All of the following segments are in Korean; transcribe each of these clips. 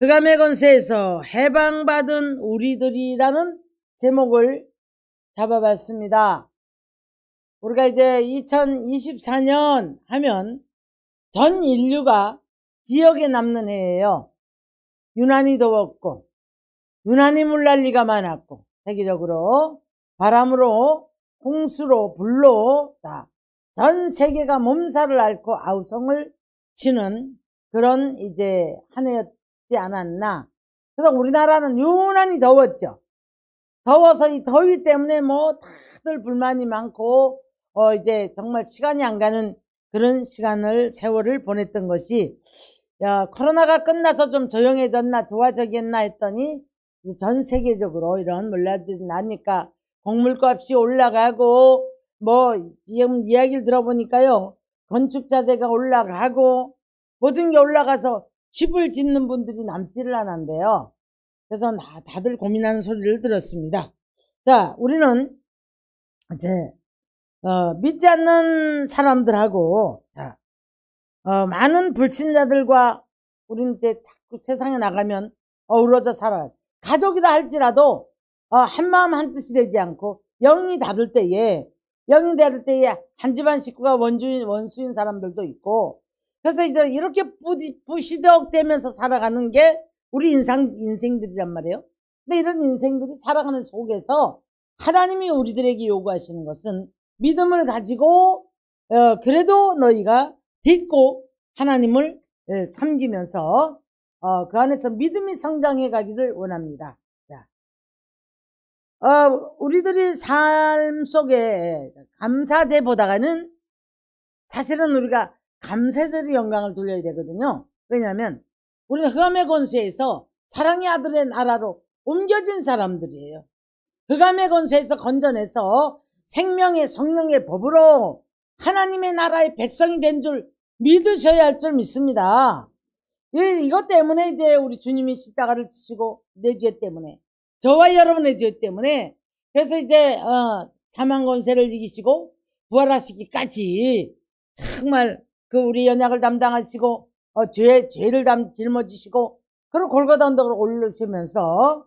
흑암의 권세에서 해방받은 우리들이라는 제목을 잡아봤습니다. 우리가 이제 2024년 하면 전 인류가 기억에 남는 해예요. 유난히 더웠고 유난히 물난리가 많았고 세계적으로 바람으로 홍수로 불로 전 세계가 몸살을 앓고 아우성을 치는 그런 이제 한 해였지 않았나. 그래서 우리나라는 유난히 더웠죠. 더워서 이 더위 때문에 뭐 다들 불만이 많고 이제 정말 시간이 안 가는 그런 세월을 보냈던 것이, 코로나가 끝나서 좀 조용해졌나 좋아졌겠나 했더니 전 세계적으로 이런 물난리들이 나니까 곡물값이 올라가고 뭐 지금 이야기를 들어보니까요, 건축 자재가 올라가고 모든 게 올라가서 집을 짓는 분들이 남지를 않았는데요. 그래서 다들 고민하는 소리를 들었습니다. 자, 우리는 이제 믿지 않는 사람들하고 많은 불신자들과 우리는 이제 세상에 나가면 어우러져 살아요. 가족이라 할지라도 한마음 한뜻이 되지 않고 영이 다를 때에 한 집안 식구가 원수인 사람들도 있고, 그래서 이제 이렇게 부시덕대면서 살아가는 게 우리 인생들이란 말이에요. 근데 이런 인생들이 살아가는 속에서 하나님이 우리들에게 요구하시는 것은 믿음을 가지고 그래도 너희가 딛고 하나님을 섬기면서 그 안에서 믿음이 성장해 가기를 원합니다. 우리들이 삶 속에 감사제보다는 사실은 우리가 감사절의 영광을 돌려야 되거든요. 왜냐하면 우리는 흑암의 권세에서 사랑의 아들의 나라로 옮겨진 사람들이에요. 흑암의 권세에서 건져내서 생명의 성령의 법으로 하나님의 나라의 백성이 된 줄 믿으셔야 할 줄 믿습니다. 이것 때문에 이제 우리 주님이 십자가를 지시고 내 죄 때문에, 저와 여러분의 죄 때문에, 그래서 이제 사망 권세를 이기시고 부활하시기까지 정말 그 우리 연약을 담당하시고 죄를 짊어지시고 그리고 골고다 언덕으로 올리시면서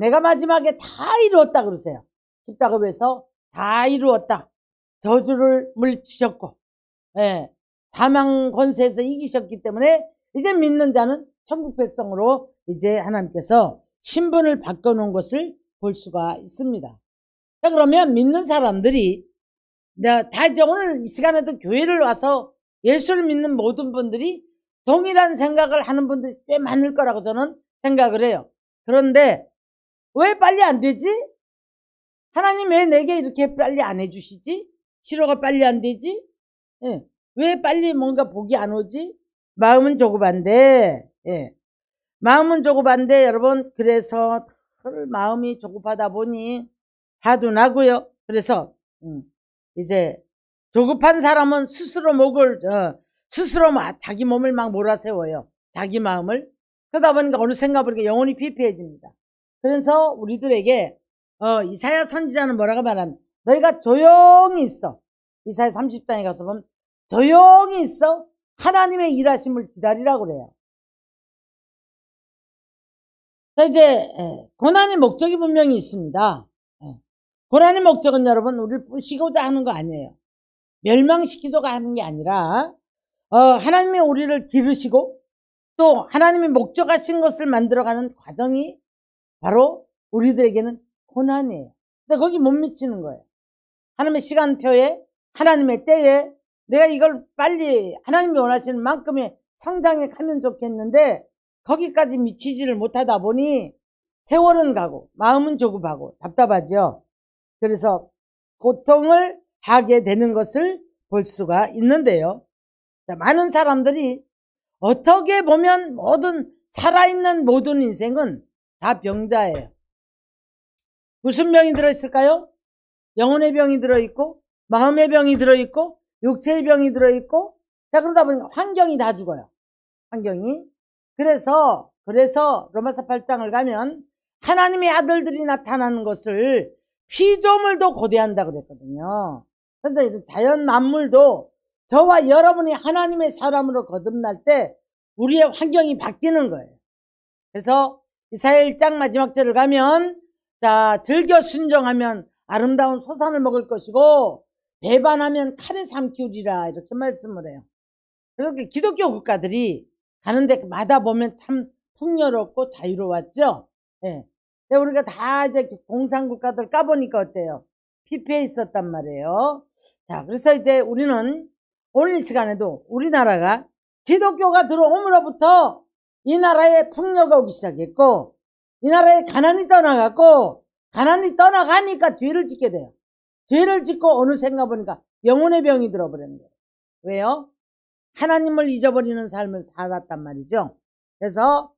내가 마지막에 다 이루었다 그러세요. 십자가에서 다 이루었다. 저주를 물리치셨고 사망 권세에서 이기셨기 때문에 이제 믿는 자는 천국 백성으로 이제 하나님께서 신분을 바꿔놓은 것을 볼 수가 있습니다. 자, 그러면 믿는 사람들이 다 이제 오늘 이 시간에도 교회를 와서 예수를 믿는 모든 분들이 동일한 생각을 하는 분들이 꽤 많을 거라고 저는 생각을 해요. 그런데 왜 빨리 안 되지? 하나님 왜 내게 이렇게 빨리 안 해주시지? 치료가 빨리 안 되지? 왜 빨리 뭔가 복이 안 오지? 마음은 조급한데, 마음은 조급한데 여러분, 그래서 마음이 조급하다 보니 화도 나고요. 그래서 이제 조급한 사람은 스스로 자기 몸을 막 몰아세워요. 자기 마음을. 그러다 보니까 어느샌가 보니까 영혼이 피폐해집니다. 그래서 우리들에게 이사야 선지자는 뭐라고 말하면, 너희가 조용히 있어. 이사야 30장에 가서 보면 조용히 있어. 하나님의 일하심을 기다리라고 그래요. 자, 이제 고난의 목적이 분명히 있습니다. 고난의 목적은 여러분 우리를 부시고자 하는 거 아니에요. 멸망시키고자 하는 게 아니라 하나님이 우리를 기르시고 또 하나님이 목적하신 것을 만들어가는 과정이 바로 우리들에게는 고난이에요. 근데 거기 못 미치는 거예요. 하나님의 시간표에, 하나님의 때에 내가 이걸 빨리 하나님이 원하시는 만큼의 성장해 가면 좋겠는데 거기까지 미치지를 못하다 보니 세월은 가고 마음은 조급하고 답답하죠. 그래서 고통을 하게 되는 것을 볼 수가 있는데요. 자, 많은 사람들이 어떻게 보면 살아있는 모든 인생은 다 병자예요. 무슨 병이 들어있을까요? 영혼의 병이 들어있고 마음의 병이 들어있고 육체의 병이 들어있고, 자, 그러다 보니까 환경이 다 죽어요. 환경이. 그래서 로마서 8장을 가면 하나님의 아들들이 나타나는 것을 피조물도 고대한다고 그랬거든요. 그래서 자연 만물도 저와 여러분이 하나님의 사람으로 거듭날 때 우리의 환경이 바뀌는 거예요. 그래서 이사야 1장 마지막 절을 가면 자 즐겨 순종하면 아름다운 소산을 먹을 것이고 배반하면 칼에 삼키우리라 이렇게 말씀을 해요. 그렇게 기독교 국가들이 가는 데마다 보면 참 풍요롭고 자유로웠죠. 예. 우리가 다 이제 공산국가들 까보니까 어때요? 피폐해 있었단 말이에요. 자, 그래서 이제 우리는 오늘 이 시간에도 우리나라가 기독교가 들어옴으로부터 이 나라에 풍요가 오기 시작했고, 이 나라에 가난이 떠나갔고, 가난이 떠나가니까 죄를 짓게 돼요. 죄를 짓고 어느샌가 보니까 영혼의 병이 들어버리는 거예요. 왜요? 하나님을 잊어버리는 삶을 살았단 말이죠. 그래서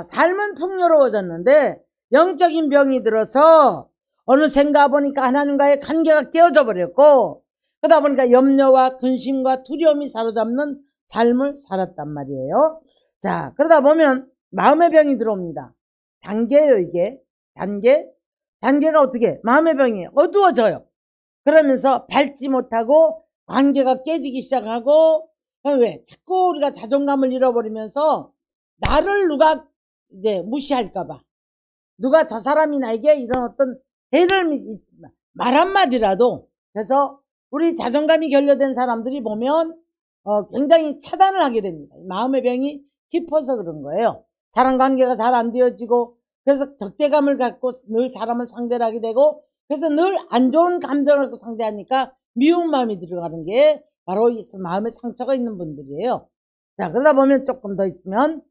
삶은 풍요로워졌는데 영적인 병이 들어서 어느샌가 보니까 하나님과의 관계가 깨어져 버렸고, 그러다 보니까 염려와 근심과 두려움이 사로잡는 삶을 살았단 말이에요. 자, 그러다 보면 마음의 병이 들어옵니다. 단계예요, 이게. 단계가 어떻게? 마음의 병이 어두워져요. 그러면서 밟지 못하고 관계가 깨지기 시작하고, 왜? 자꾸 우리가 자존감을 잃어버리면서 나를 누가 이제 무시할까봐, 누가 저 사람이 나에게 이런 어떤 해를 말 한마디라도, 그래서 우리 자존감이 결여된 사람들이 보면 굉장히 차단을 하게 됩니다. 마음의 병이 깊어서 그런 거예요. 사람 관계가 잘 안 되어지고, 그래서 적대감을 갖고 늘 사람을 상대를 하게 되고, 그래서 늘 안 좋은 감정을 갖고 상대하니까 미운 마음이 들어가는 게 바로 이 마음에 상처가 있는 분들이에요. 자, 그러다 보면 조금 더 있으면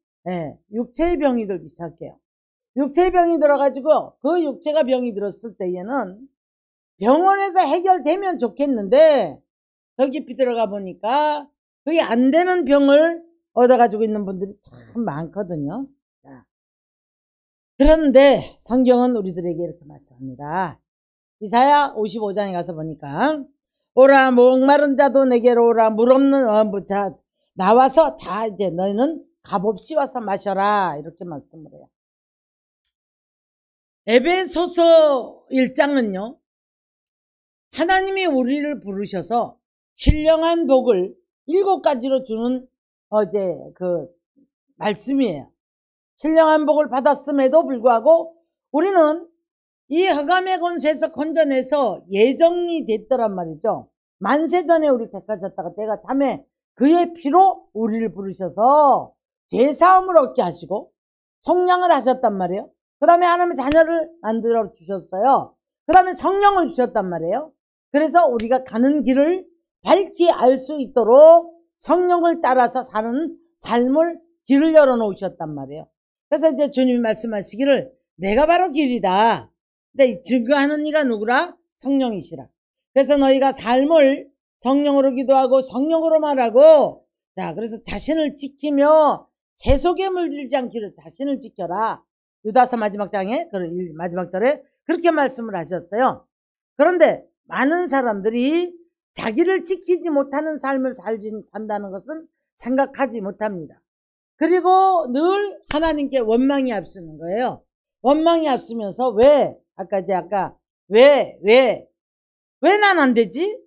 육체의 병이 들기 시작해요. 육체의 병이 들어가지고 그 육체가 병이 들었을 때에는 병원에서 해결되면 좋겠는데 더 깊이 들어가 보니까 그게 안 되는 병을 얻어가지고 있는 분들이 참 많거든요. 자, 그런데 성경은 우리들에게 이렇게 말씀합니다. 이사야 55장에 가서 보니까 오라 목마른 자도 내게로 오라 물 없는 자 나와서 다 이제 너희는 값없이 와서 마셔라 이렇게 말씀을 해요. 에베소서 1장은요 하나님이 우리를 부르셔서 신령한 복을 7가지로 주는 어제 그 말씀이에요. 신령한 복을 받았음에도 불구하고 우리는 이 흑암의 권세에서 건져내서 예정이 됐더란 말이죠. 만세전에 우리 택하셨다가 때가 참에 그의 피로 우리를 부르셔서 죄사함을 얻게 하시고 속량을 하셨단 말이에요. 그 다음에 하나님의 자녀를 만들어 주셨어요. 그 다음에 성령을 주셨단 말이에요. 그래서 우리가 가는 길을 밝히 알 수 있도록 성령을 따라서 사는 삶을 길을 열어놓으셨단 말이에요. 그래서 이제 주님이 말씀하시기를 내가 바로 길이다. 근데 증거하는 이가 누구라? 성령이시라. 그래서 너희가 삶을 성령으로 기도하고 성령으로 말하고, 자, 그래서 자신을 지키며 재 속에 물들지 않기를 자신을 지켜라. 유다서 마지막 장에, 마지막 절에 그렇게 말씀을 하셨어요. 그런데 많은 사람들이 자기를 지키지 못하는 삶을 산다는 것은 생각하지 못합니다. 그리고 늘 하나님께 원망이 앞서는 거예요. 원망이 앞서면서 왜 난 안 되지?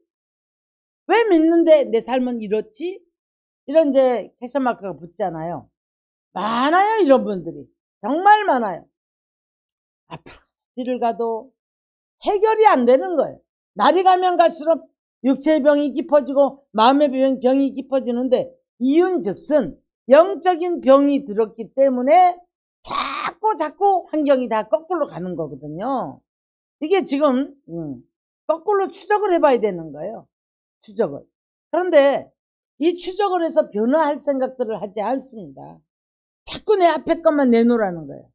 왜 믿는데 내 삶은 이렇지? 이런 이제 퀘스천 마크가 붙잖아요. 많아요, 이런 분들이. 정말 많아요. 앞으로 길을 가도 해결이 안 되는 거예요. 날이 가면 갈수록 육체의 병이 깊어지고 마음의 병이 깊어지는데 이윤즉슨 영적인 병이 들었기 때문에 자꾸 환경이 다 거꾸로 가는 거거든요. 이게 지금 거꾸로 추적을 해봐야 되는 거예요. 추적을. 그런데 이 추적을 해서 변화할 생각들을 하지 않습니다. 자꾸 내 앞에 것만 내놓으라는 거예요.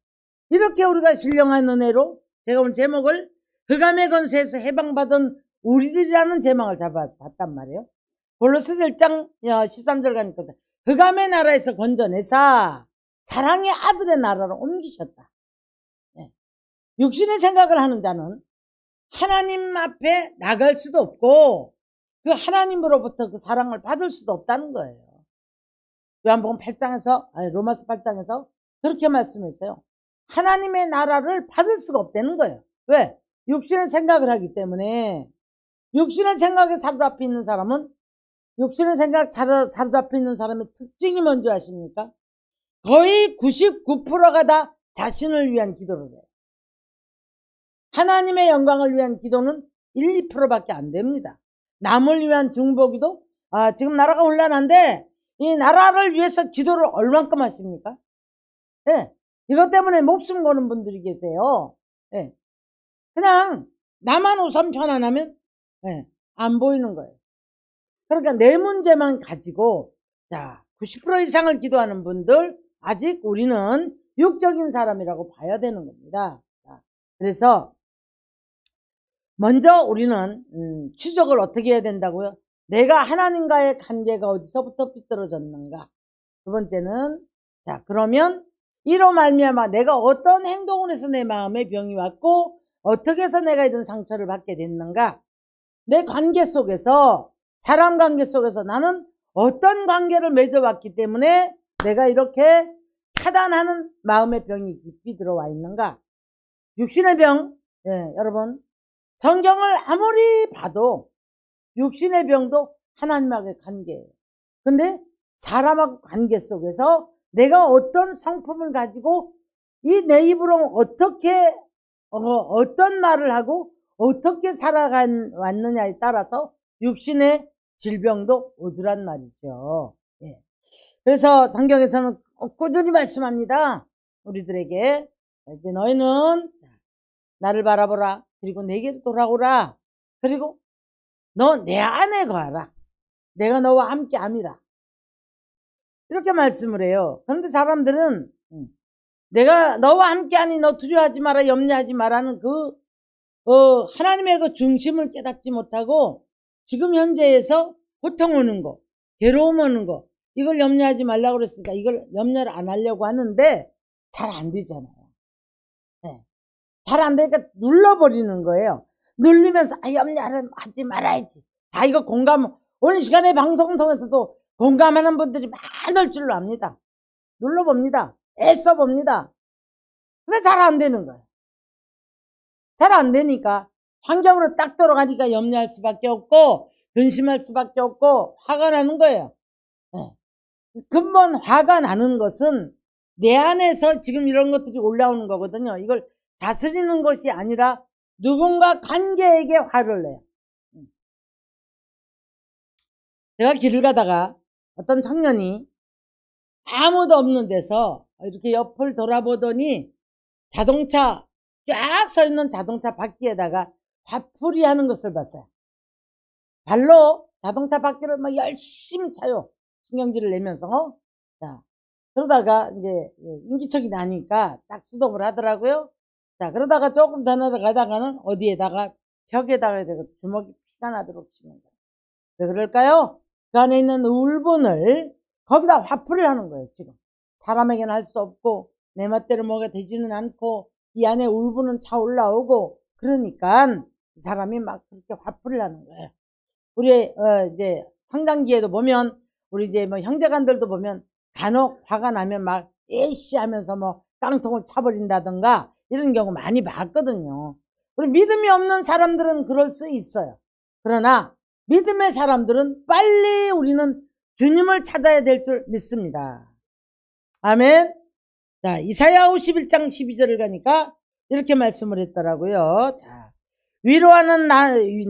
이렇게 우리가 신령한 은혜로 제가 오늘 제목을 흑암의 권세에서 해방받은 우리들이라는 제목을 잡아봤단 말이에요. 골로새 1장 13절 가니까 흑암의 나라에서 건져내사 사랑의 아들의 나라로 옮기셨다. 육신의 생각을 하는 자는 하나님 앞에 나갈 수도 없고 그 하나님으로부터 그 사랑을 받을 수도 없다는 거예요. 요한복음 8장에서 로마서 8장에서 그렇게 말씀했어요. 하나님의 나라를 받을 수가 없다는 거예요. 왜? 육신의 생각을 하기 때문에. 육신의 생각에 사로잡혀 있는 사람은 육신의 생각 사로잡혀 있는 사람의 특징이 뭔지 아십니까? 거의 99%가 다 자신을 위한 기도를 해요. 하나님의 영광을 위한 기도는 1, 2%밖에 안 됩니다. 남을 위한 중보기도, 지금 나라가 혼란한데 이 나라를 위해서 기도를 얼만큼 하십니까? 네. 이것 때문에 목숨 거는 분들이 계세요. 네. 그냥 나만 우선 편안하면 안 보이는 거예요. 그러니까 내 문제만 가지고 90% 이상을 기도하는 분들, 아직 우리는 육적인 사람이라고 봐야 되는 겁니다. 그래서 먼저 우리는 추적을 어떻게 해야 된다고요? 내가 하나님과의 관계가 어디서부터 삐뚤어졌는가. 두 번째는 그러면 이로 말미암아 내가 어떤 행동을 해서 내 마음에 병이 왔고 어떻게 해서 내가 이런 상처를 받게 됐는가. 내 관계 속에서, 사람 관계 속에서 나는 어떤 관계를 맺어왔기 때문에 내가 이렇게 차단하는 마음의 병이 깊이 들어와 있는가. 육신의 병, 여러분, 성경을 아무리 봐도 육신의 병도 하나님과의 관계예요. 근데 사람하고 관계 속에서 내가 어떤 성품을 가지고 이 내 입으로 어떤 말을 하고 어떻게 살아왔느냐에 따라서 육신의 질병도 오더란 말이죠. 그래서 성경에서는 꾸준히 말씀합니다. 우리들에게 이제 너희는 나를 바라보라. 그리고 내게 돌아오라. 그리고 너 내 안에 거하라. 내가 너와 함께 함이라. 이렇게 말씀을 해요. 그런데 사람들은 내가 너와 함께 하니 너 두려워하지 마라, 염려하지 마라는 하나님의 그 중심을 깨닫지 못하고 지금 현재에서 고통 오는 거, 괴로움 오는 거, 이걸 염려하지 말라고 그랬으니까 이걸 염려를 안 하려고 하는데 잘 안 되잖아요. 잘 안 되니까 눌러버리는 거예요. 누르면서 염려하지 말아야지. 이거 공감, 오늘 시간에 방송 통해서도 공감하는 분들이 많을 줄로 압니다. 눌러봅니다. 애써봅니다. 근데 잘 안 되는 거예요. 잘 안 되니까 환경으로 딱 들어가니까 염려할 수밖에 없고 근심할 수밖에 없고 화가 나는 거예요. 근본 화가 나는 것은 내 안에서 지금 이런 것들이 올라오는 거거든요. 이걸 다스리는 것이 아니라 누군가 관계에게 화를 내요. 제가 길을 가다가 어떤 청년이 아무도 없는 데서 이렇게 옆을 돌아보더니 자동차 쫙 서 있는 자동차 바퀴에다가 화풀이 하는 것을 봤어요. 발로 자동차 바퀴를 막 열심히 차요. 신경질을 내면서. 그러다가 이제 인기척이 나니까 딱 수동을 하더라고요. 그러다가 조금 더 나가다가는 어디에다가 벽에다가 주먹이 피가 나도록 치는 거예요. 왜 그럴까요? 그 안에 있는 울분을 거기다 화풀이를 하는 거예요. 지금 사람에게는 할 수 없고 내 멋대로 뭐가 되지는 않고 이 안에 울분은 차올라오고 그러니까 이 사람이 막 그렇게 화풀이를 하는 거예요. 우리 이제 성장기에도 보면 우리 이제 뭐 형제간들도 보면 간혹 화가 나면 막 에이씨 하면서 뭐 깡통을 차버린다든가 이런 경우 많이 봤거든요. 우리 믿음이 없는 사람들은 그럴 수 있어요. 그러나 믿음의 사람들은 빨리 우리는 주님을 찾아야 될 줄 믿습니다. 아멘. 이사야 51장 12절을 가니까 이렇게 말씀을 했더라고요.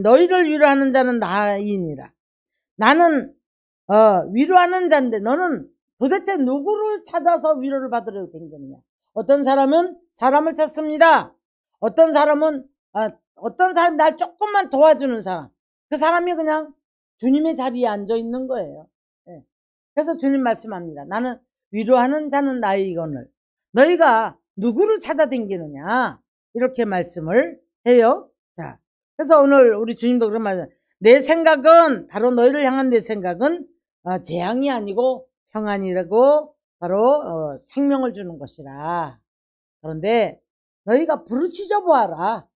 너희를 위로하는 자는 나이니라. 나는 위로하는 자인데 너는 도대체 누구를 찾아서 위로를 받으려고 댕기느냐. 어떤 사람은 사람을 찾습니다. 어떤 사람은 날 조금만 도와주는 사람, 그 사람이 그냥 주님의 자리에 앉아 있는 거예요. 그래서 주님 말씀합니다. 나는 위로하는 자는 나이거늘 너희가 누구를 찾아댕기느냐, 이렇게 말씀을 해요. 그래서 오늘 우리 주님도 그런 말이에요. 내 생각은, 바로 너희를 향한 내 생각은 재앙이 아니고 평안이라고, 바로 생명을 주는 것이라. 그런데 너희가 부르짖어 보아라.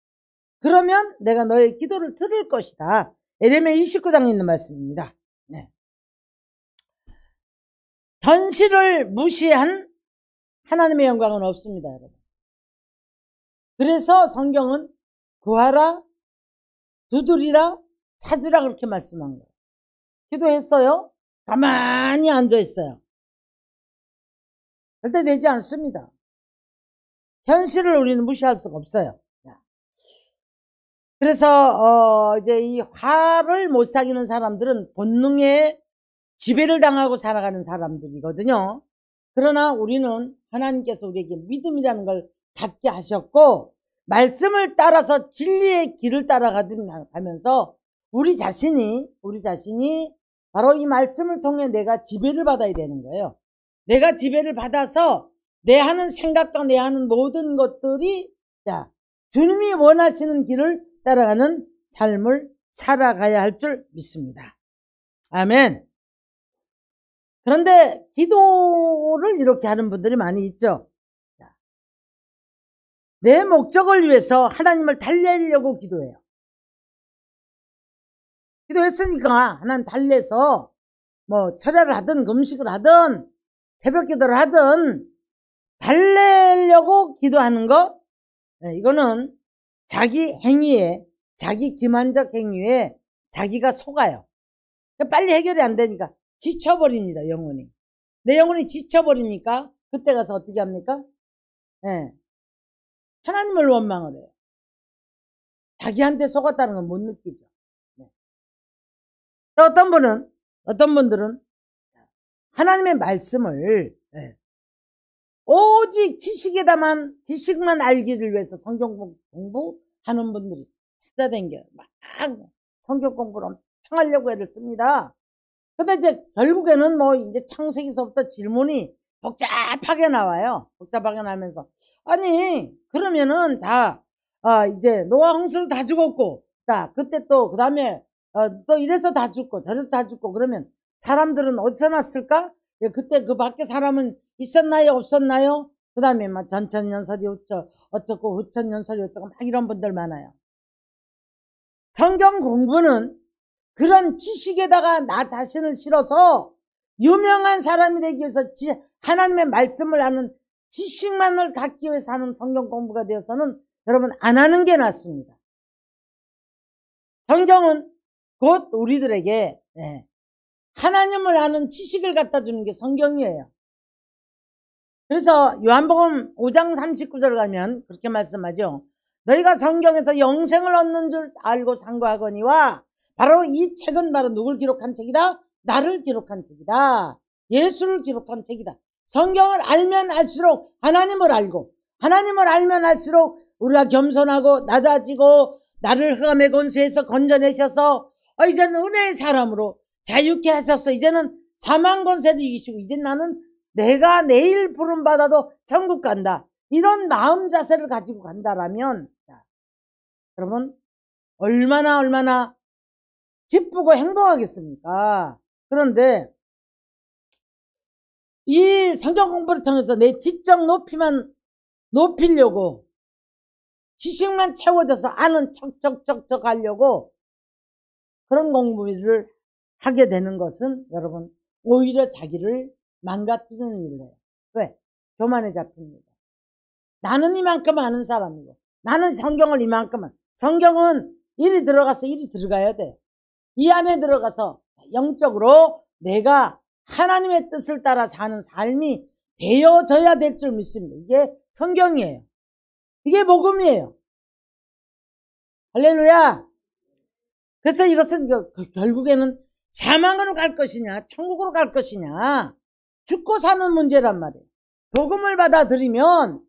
그러면 내가 너의 기도를 들을 것이다. 에레미야 29장에 있는 말씀입니다. 현실을 무시한 하나님의 영광은 없습니다, 여러분. 그래서 성경은 구하라, 두드리라, 찾으라 그렇게 말씀한 거예요. 기도했어요? 가만히 앉아 있어요. 절대 되지 않습니다. 현실을 우리는 무시할 수가 없어요. 그래서 이제 이 화를 못 사귀는 사람들은 본능에 지배를 당하고 살아가는 사람들이거든요. 그러나 우리는 하나님께서 우리에게 믿음이라는 걸 갖게 하셨고, 말씀을 따라서 진리의 길을 따라가면서 우리 자신이 바로 이 말씀을 통해 내가 지배를 받아야 되는 거예요. 내가 지배를 받아서 내 하는 생각과 내 하는 모든 것들이 주님이 원하시는 길을 따라가는 삶을 살아가야 할 줄 믿습니다. 아멘. 그런데 기도를 이렇게 하는 분들이 많이 있죠. 내 목적을 위해서 하나님을 달래려고 기도해요. 기도했으니까 하나님 달래서 뭐 철야를 하든 금식을 하든 새벽 기도를 하든 달래려고 기도하는 거, 이거는 자기 행위에, 자기 기만적 행위에 자기가 속아요. 빨리 해결이 안 되니까 지쳐버립니다. 영혼이. 내 영혼이 지쳐버리니까 그때 가서 어떻게 합니까? 하나님을 원망을 해요. 자기한테 속았다는 건 못 느끼죠. 어떤 분들은 하나님의 말씀을 오직 지식만 알기를 위해서 성경 공부하는 분들이 찾아다녀요. 막 성경 공부를 엄청 하려고 애를 씁니다. 근데 이제 결국에는 뭐 이제 창세기서부터 질문이 복잡하게 나와요. 복잡하게 나면서 아니 그러면은 다 이제 노아 홍수로 다 죽었고 그때 또 그다음에 또 이래서 다 죽고 저래서 다 죽고 그러면 사람들은 어디서 났을까? 그때 그 밖에 사람은 있었나요? 없었나요? 그 다음에 막 전천년설이 어떻고 후천년설이 어쩌고 막 이런 분들 많아요. 성경 공부는 그런 지식에다가 나 자신을 실어서 유명한 사람이 되기 위해서 하나님의 말씀을 아는 지식만을 갖기 위해서 하는 성경 공부가 되어서는 여러분 안 하는 게 낫습니다. 성경은 곧 우리들에게 하나님을 아는 지식을 갖다 주는 게 성경이에요. 그래서 요한복음 5장 39절 가면 그렇게 말씀하죠. 너희가 성경에서 영생을 얻는 줄 알고 상고하거니와 바로 이 책은 바로 누굴 기록한 책이다? 나를 기록한 책이다. 예수를 기록한 책이다. 성경을 알면 알수록 하나님을 알고 하나님을 알면 알수록 우리가 겸손하고 낮아지고 나를 흑암의 권세에서 건져내셔서 이제는 은혜의 사람으로 자유케 하셔서 이제는 사망 권세를 이기시고 이제 나는 내가 내일 부름받아도 천국 간다. 이런 마음 자세를 가지고 간다라면 여러분 얼마나 기쁘고 행복하겠습니까? 그런데 이 성경 공부를 통해서 내 지적 높이만 높이려고 지식만 채워져서 아는 척척척척 하려고 그런 공부를 하게 되는 것은 여러분 오히려 자기를 망가뜨리는 일을 해요. 왜? 교만에 잡힙니다. 나는 이만큼 아는 사람이고 나는 성경을 이만큼은 성경은 일이 들어가서 일이 들어가야 돼. 이 안에 들어가서 영적으로 내가 하나님의 뜻을 따라 사는 삶이 되어져야 될 줄 믿습니다. 이게 성경이에요. 이게 복음이에요. 할렐루야. 그래서 이것은 결국에는 사망으로 갈 것이냐 천국으로 갈 것이냐 죽고 사는 문제란 말이에요. 복음을 받아들이면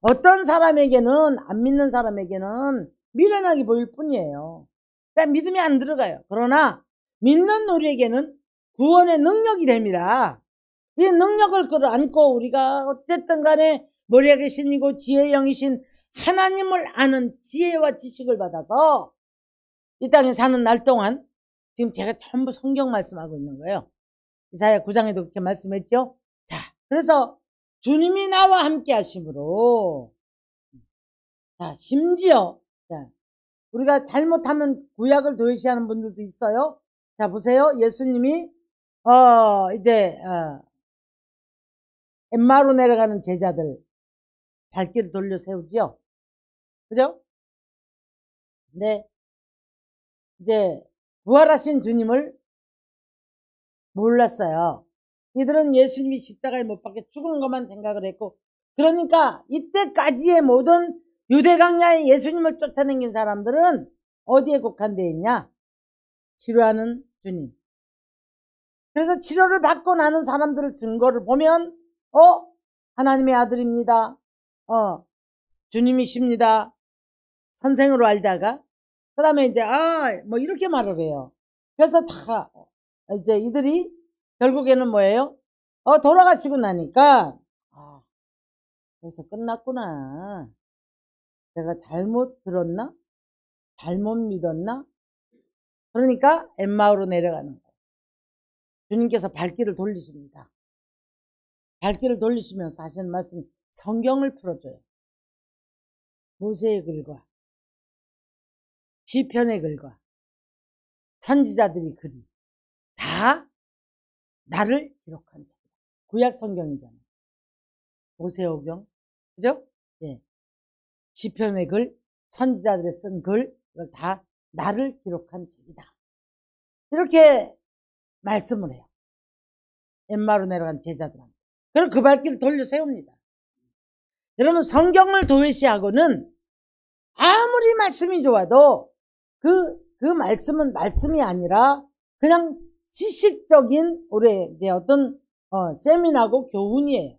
어떤 사람에게는 안 믿는 사람에게는 미련하게 보일 뿐이에요. 그러니까 믿음이 안 들어가요. 그러나 믿는 우리에게는 구원의 능력이 됩니다. 이 능력을 끌어안고 우리가 어쨌든 간에 머리에 신이고 지혜의 영이신 하나님을 아는 지혜와 지식을 받아서 이 땅에 사는 날 동안 지금 제가 전부 성경 말씀하고 있는 거예요. 이사야 9장에도 그렇게 말씀했죠. 그래서 주님이 나와 함께 하심으로 심지어 우리가 잘못하면 구약을 도외시하는 분들도 있어요. 보세요. 예수님이 이제 엠마로 내려가는 제자들 발길을 돌려 세우지요. 그죠? 근데 이제 부활하신 주님을 몰랐어요. 이들은 예수님이 십자가에 못 박혀 죽은 것만 생각을 했고, 그러니까 이때까지의 모든 유대 광야에 예수님을 쫓아다닌 사람들은 어디에 국한되어 있냐? 치료하는 주님. 그래서 치료를 받고 나는 사람들의 증거를 보면 하나님의 아들입니다. 주님이십니다. 선생으로 알다가 그 다음에 이제 뭐 이렇게 말을 해요. 그래서 다 이제 이들이 결국에는 뭐예요? 돌아가시고 나니까 그래서 끝났구나. 내가 잘못 들었나? 잘못 믿었나? 그러니까 엠마오로 내려가는 거예요. 주님께서 발길을 돌리십니다. 발길을 돌리시면서 하시는 말씀이 성경을 풀어줘요. 모세의 글과 시편의 글과 선지자들이 글이 다 나를 기록한 책. 구약 성경이잖아요. 모세오경, 그죠? 예. 시편의 글, 선지자들이 쓴 글, 이걸 다 나를 기록한 책이다. 이렇게 말씀을 해요. 엠마로 내려간 제자들한테. 그럼 그 발길을 돌려 세웁니다. 여러분, 성경을 도외시하고는 아무리 말씀이 좋아도 그 말씀은 말씀이 아니라 그냥 지식적인 우리 이제 어떤 세미나고 교훈이에요.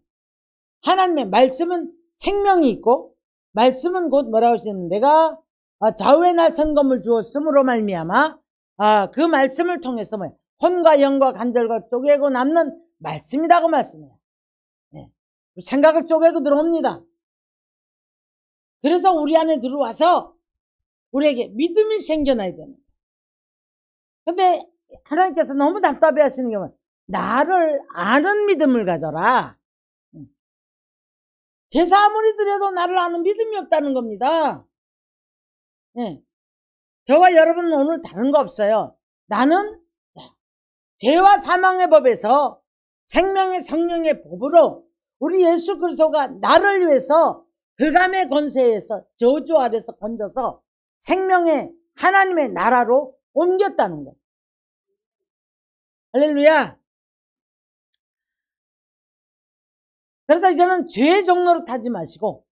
하나님의 말씀은 생명이 있고, 말씀은 곧 뭐라고 하시는, 내가 좌우에 날 선검을 주었으므로 말미암아 그 말씀을 통해서 뭐예요? 혼과 영과 간절과 쪼개고 남는 말씀이다, 그 말씀이에요. 네. 생각을 쪼개고 들어옵니다. 그래서 우리 안에 들어와서 우리에게 믿음이 생겨나야 되는 거예요. 근데 하나님께서 너무 답답해 하시는 게 뭐예요? 나를 아는 믿음을 가져라. 제사 아무리 드려도 나를 아는 믿음이 없다는 겁니다. 네. 저와 여러분은 오늘 다른 거 없어요. 나는 죄와 사망의 법에서 생명의 성령의 법으로 우리 예수 그리스도가 나를 위해서 흑암의 권세에서 저주 아래서 건져서 생명의 하나님의 나라로 옮겼다는 거예요. 할렐루야. 그래서 이제는 죄의 종로로 타지 마시고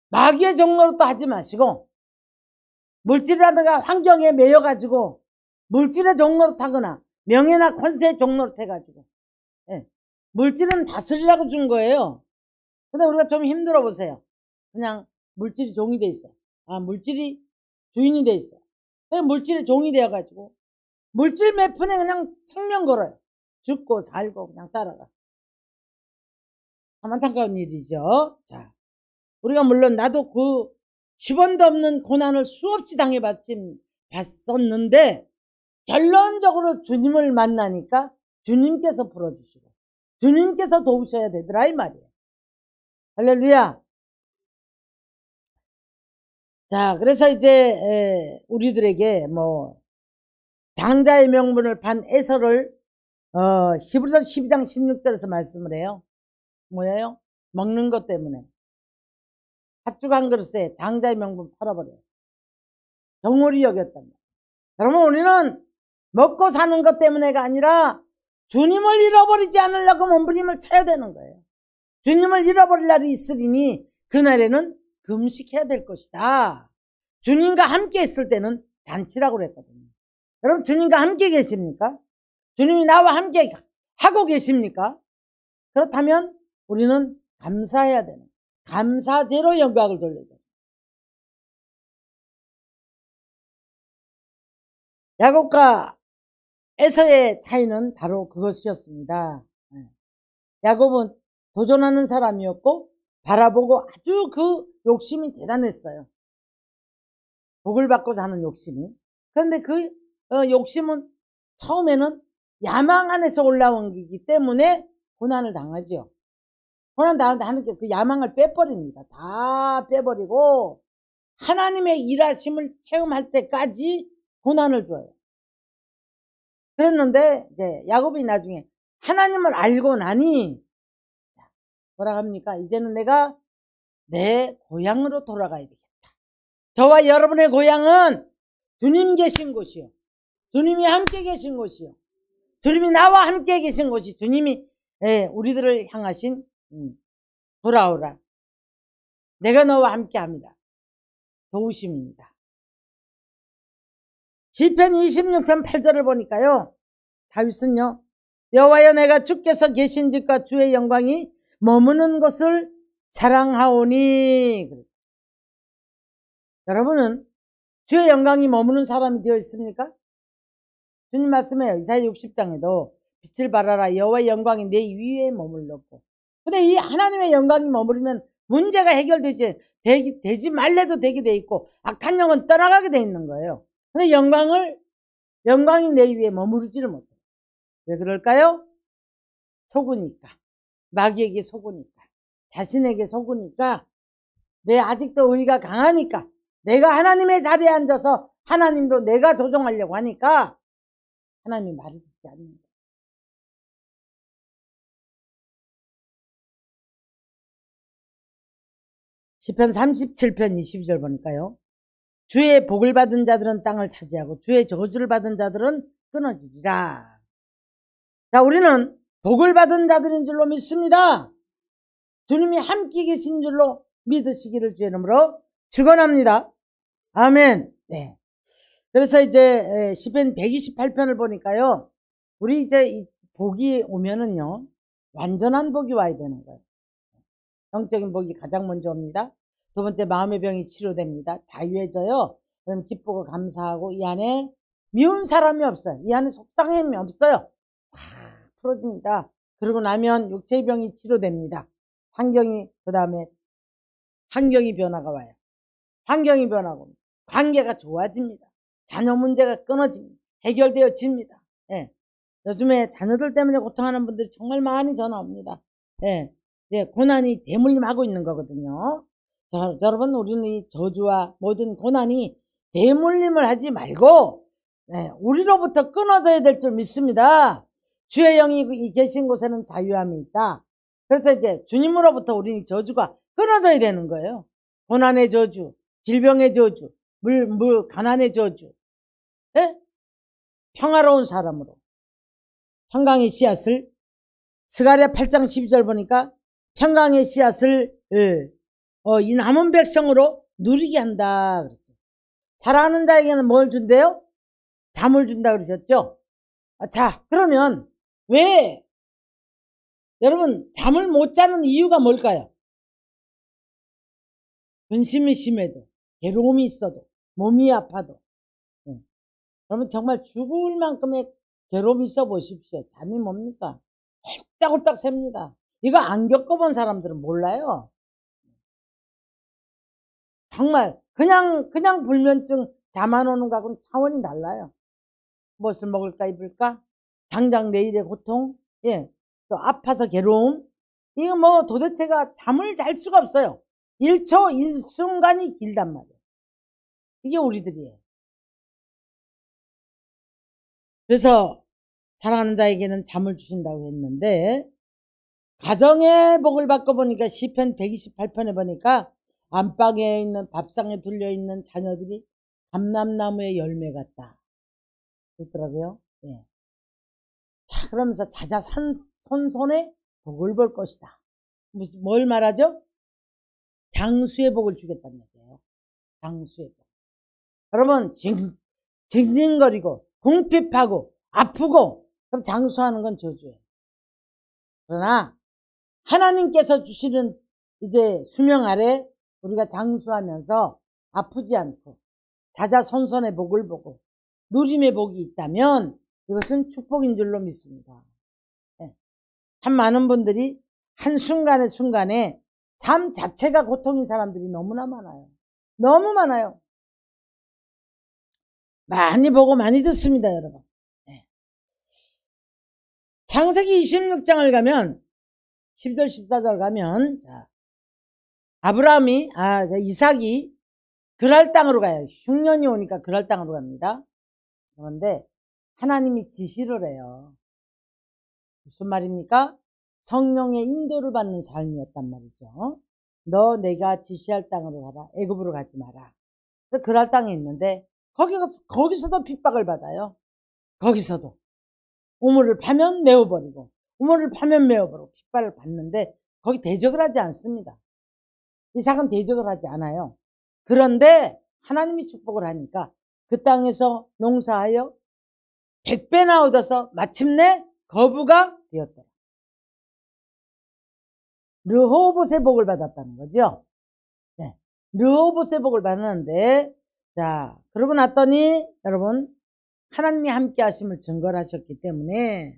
마귀의 종로로 또 하지 마시고 물질이라든가 환경에 매여가지고 물질의 종로로 타거나 명예나 권세의 종로로 타가지고 물질은 다스리라고 준 거예요. 근데 우리가 좀 힘들어 보세요. 그냥 물질이 종이 돼 있어요. 물질이 주인이 돼 있어요. 물질이 종이 되어가지고 물질 몇 푼에 그냥 생명 걸어요. 죽고 살고 그냥 따라가. 참 안타까운 일이죠. 자, 우리가 물론 나도 그 10원도 없는 고난을 수없이 봤었는데 결론적으로 주님을 만나니까 주님께서 풀어주시고 주님께서 도우셔야 되더라 이 말이에요. 할렐루야. 자, 그래서 이제 우리들에게 뭐 장자의 명분을 판 에서를 히브리서 12장 16절에서 말씀을 해요. 뭐예요? 먹는 것 때문에 팥죽 한 그릇에 장자의 명분 팔아버려요. 덩어리 여겼단 말이에요. 그러면 우리는 먹고 사는 것 때문에가 아니라 주님을 잃어버리지 않으려고 몸부림을 쳐야 되는 거예요. 주님을 잃어버릴 날이 있으리니 그날에는 금식해야 될 것이다. 주님과 함께 있을 때는 잔치라고 그랬거든요. 여러분, 주님과 함께 계십니까? 주님이 나와 함께 하고 계십니까? 그렇다면 우리는 감사해야 되는 거예요. 감사제로 영광을 돌려야 돼요. 야곱과 에서의 차이는 바로 그것이었습니다. 야곱은 도전하는 사람이었고 바라보고 아주 그 욕심이 대단했어요. 복을 받고자 하는 욕심이. 그런데 그 욕심은 처음에는 야망 안에서 올라온 거기 때문에 고난을 당하죠. 고난 당하는데 하나님께 그 야망을 빼버립니다. 다 빼버리고 하나님의 일하심을 체험할 때까지 고난을 줘요. 그랬는데 이제 야곱이 나중에 하나님을 알고 나니 뭐라 합니까? 이제는 내가 내 고향으로 돌아가야 되겠다. 저와 여러분의 고향은 주님 계신 곳이요. 주님이 함께 계신 곳이요. 주님이 나와 함께 계신 곳이 주님이 우리들을 향하신 돌아오라. 내가 너와 함께 합니다. 도우심입니다. 시편 26편 8절을 보니까요. 다윗은요. 여호와여 내가 주께서 계신 집과 주의 영광이 머무는 곳을 사랑하오니. 여러분은 주의 영광이 머무는 사람이 되어 있습니까? 주님 말씀해요. 이사야 60장에도 빛을 발하라 여호와의 영광이 내 위에 머물렀고. 근데 이 하나님의 영광이 머무르면 문제가 해결되지 되지 말래도 되게 돼 있고 악한 영은 떠나가게 돼 있는 거예요. 근데 영광이 내 위에 머무르지를 못해요. 왜 그럴까요? 속으니까. 마귀에게 속으니까. 자신에게 속으니까. 내 아직도 의가 강하니까. 내가 하나님의 자리에 앉아서 하나님도 내가 조종하려고 하니까 하나님이 말을 듣지 않는다. 시편 37편 22절 보니까요. 주의 복을 받은 자들은 땅을 차지하고 주의 저주를 받은 자들은 끊어지리라. 자, 우리는 복을 받은 자들인 줄로 믿습니다. 주님이 함께 계신 줄로 믿으시기를 주의 이름으로 축원합니다. 아멘. 네. 그래서 이제 시편 128편을 보니까요. 우리 이제 이 복이 오면은요. 완전한 복이 와야 되는 거예요. 영적인 복이 가장 먼저 옵니다. 두 번째 마음의 병이 치료됩니다. 자유해져요. 그럼 기쁘고 감사하고 이 안에 미운 사람이 없어요. 이 안에 속상함이 없어요. 풀어집니다. 그러고 나면 육체의 병이 치료됩니다. 그 다음에 환경이 변화가 와요. 환경이 변하고 관계가 좋아집니다. 자녀 문제가 끊어집니다. 해결되어집니다. 예. 요즘에 자녀들 때문에 고통하는 분들이 정말 많이 전화 옵니다. 예. 이제 고난이 대물림하고 있는 거거든요. 자, 여러분, 우리는 이 저주와 모든 고난이 대물림을 하지 말고 우리로부터 끊어져야 될 줄 믿습니다. 주의 영이 계신 곳에는 자유함이 있다. 그래서 이제 주님으로부터 우리는 저주가 끊어져야 되는 거예요. 고난의 저주, 질병의 저주, 가난의 저주. 예? 평화로운 사람으로 평강의 씨앗을 스가랴 8장 12절 보니까 평강의 씨앗을 이 남은 백성으로 누리게 한다 그랬어요. 사랑하는 자에게는 뭘 준대요? 잠을 준다 그러셨죠? 자, 그러면 왜 여러분 잠을 못 자는 이유가 뭘까요? 근심이 심해도 괴로움이 있어도 몸이 아파도 여러분 정말 죽을 만큼의 괴로움이 있어 보십시오. 잠이 뭡니까? 홀딱홀딱 셉니다. 이거 안 겪어본 사람들은 몰라요. 정말 그냥 불면증 잠 안 오는 거하고는 차원이 달라요. 무엇을 먹을까 입을까? 당장 내일의 고통, 또 아파서 괴로움. 이거 뭐 도대체가 잠을 잘 수가 없어요. 1초 1순간이 길단 말이에요. 이게 우리들이에요. 그래서 사랑하는 자에게는 잠을 주신다고 했는데 가정의 복을 받고 보니까 시편 128편에 보니까 안방에 있는 밥상에 둘려있는 자녀들이 감람나무의 열매 같다 그랬더라고요. 예. 자, 그러면서 자자손손에 복을 볼 것이다. 뭘 말하죠? 장수의 복을 주겠다는 얘기예요. 장수의 복. 여러분 징징거리고 궁핍하고 아프고 그럼 장수하는 건 저주예요. 그러나 하나님께서 주시는 이제 수명 아래 우리가 장수하면서 아프지 않고 자자손손의 복을 보고 누림의 복이 있다면 이것은 축복인 줄로 믿습니다. 참 많은 분들이 한순간에 삶 자체가 고통인 사람들이 너무나 많아요. 너무 많아요. 많이 보고 많이 듣습니다, 여러분. 창세기 26장을 가면 10절 14절 가면 이삭이 그랄 땅으로 가요. 흉년이 오니까 그랄 땅으로 갑니다. 그런데 하나님이 지시를 해요. 무슨 말입니까? 성령의 인도를 받는 삶이었단 말이죠. 너 내가 지시할 땅으로 가라. 애굽으로 가지 마라. 그랄 땅에 있는데 거기서도 핍박을 받아요. 거기서도. 우물을 파면 메워버리고 우물을 파면 메워버리고 핍박을 받는데 거기 대적을 하지 않습니다. 이삭은 대적을 하지 않아요. 그런데 하나님이 축복을 하니까 그 땅에서 농사하여 100배나 얻어서 마침내 거부가 되었더라. 르호봇의 복을 받았다는 거죠. 네. 르호봇의 복을 받았는데, 자, 그러고 났더니 여러분 하나님이 함께 하심을 증거를 하셨기 때문에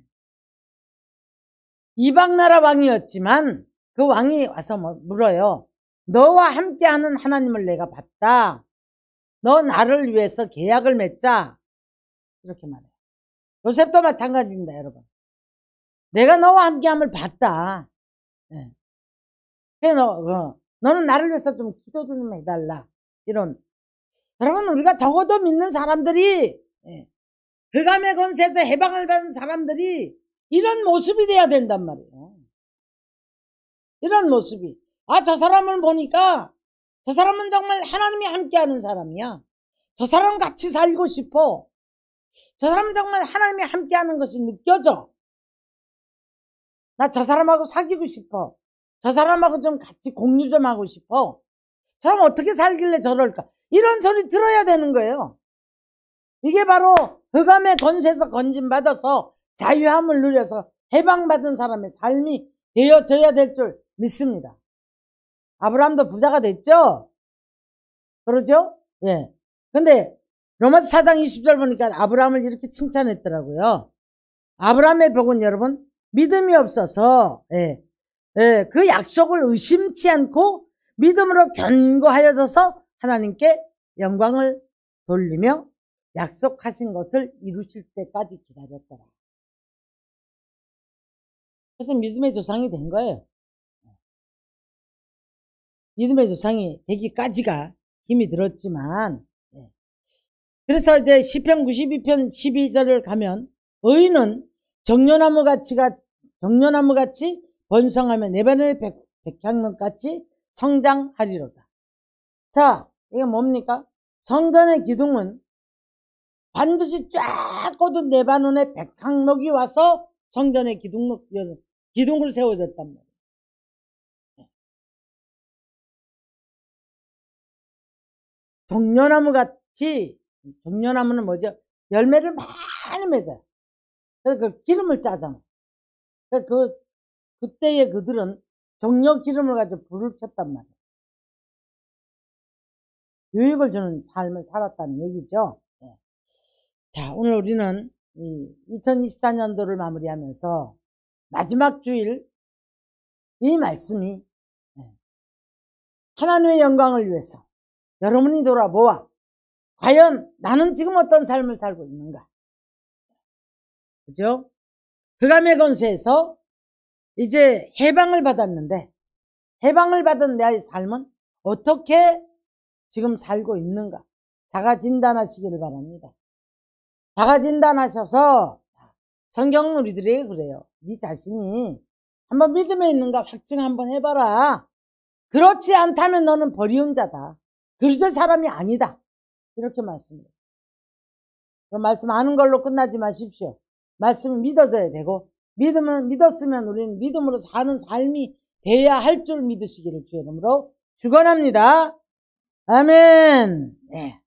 이방나라 왕이었지만 그 왕이 와서 물어요. 너와 함께하는 하나님을 내가 봤다. 너 나를 위해서 계약을 맺자. 이렇게 말해요. 요셉도 마찬가지입니다, 여러분. 내가 너와 함께함을 봤다. 네. 그래서 너는 나를 위해서 좀 기도 좀 해달라. 이런. 여러분, 우리가 적어도 믿는 사람들이, 흑암의 권세에서 해방을 받은 사람들이 이런 모습이 돼야 된단 말이에요. 이런 모습이. 아, 저 사람을 보니까 저 사람은 정말 하나님이 함께하는 사람이야. 저 사람 같이 살고 싶어. 저 사람은 정말 하나님이 함께하는 것이 느껴져. 나 저 사람하고 사귀고 싶어. 저 사람하고 좀 같이 공유 좀 하고 싶어. 저 사람 어떻게 살길래 저럴까? 이런 소리 들어야 되는 거예요. 이게 바로 흑암의 권세에서 건진받아서 자유함을 누려서 해방받은 사람의 삶이 되어져야 될 줄 믿습니다. 아브라함도 부자가 됐죠? 그러죠? 예. 근데 로마서 4장 20절 보니까 아브라함을 이렇게 칭찬했더라고요. 아브라함의 복은 여러분 믿음이 없어서 그 약속을 의심치 않고 믿음으로 견고하여져서 하나님께 영광을 돌리며 약속하신 것을 이루실 때까지 기다렸더라. 그래서 믿음의 조상이 된 거예요. 믿음의 조상이 되기까지가 힘이 들었지만, 그래서 이제 시편 92편 12절을 가면 의인은 정려나무 같이 번성하며 내반의 백향목같이 성장하리로다. 자, 이게 뭡니까? 성전의 기둥은 반드시 쫙 뻗은 레바논의 백향목이 와서 성전의 기둥을 세워줬단 말이에요. 종려나무는 뭐죠? 열매를 많이 맺어요. 그래서 그 기름을 짜잖아. 그때의 그들은 종려 기름을 가지고 불을 켰단 말이에요. 유익을 주는 삶을 살았다는 얘기죠. 네. 자, 오늘 우리는 2024년도를 마무리하면서 마지막 주일 이 말씀이 하나님의 영광을 위해서 여러분이 돌아보아 과연 나는 지금 어떤 삶을 살고 있는가? 그죠? 흑암의 권세에서 이제 해방을 받았는데 해방을 받은 나의 삶은 어떻게 지금 살고 있는가? 자가 진단하시기를 바랍니다. 자가 진단하셔서 성경은 우리들에게 그래요. 네 자신이 한번 믿음에 있는가 확증 한번 해봐라. 그렇지 않다면 너는 버리운 자다. 그리스도의 사람이 아니다. 이렇게 말씀해요. 그 말씀 아는 걸로 끝나지 마십시오. 말씀을 믿어져야 되고 믿었으면 우리는 믿음으로 사는 삶이 돼야 할 줄 믿으시기를 주의 이름으로 축원합니다. 아멘. 네.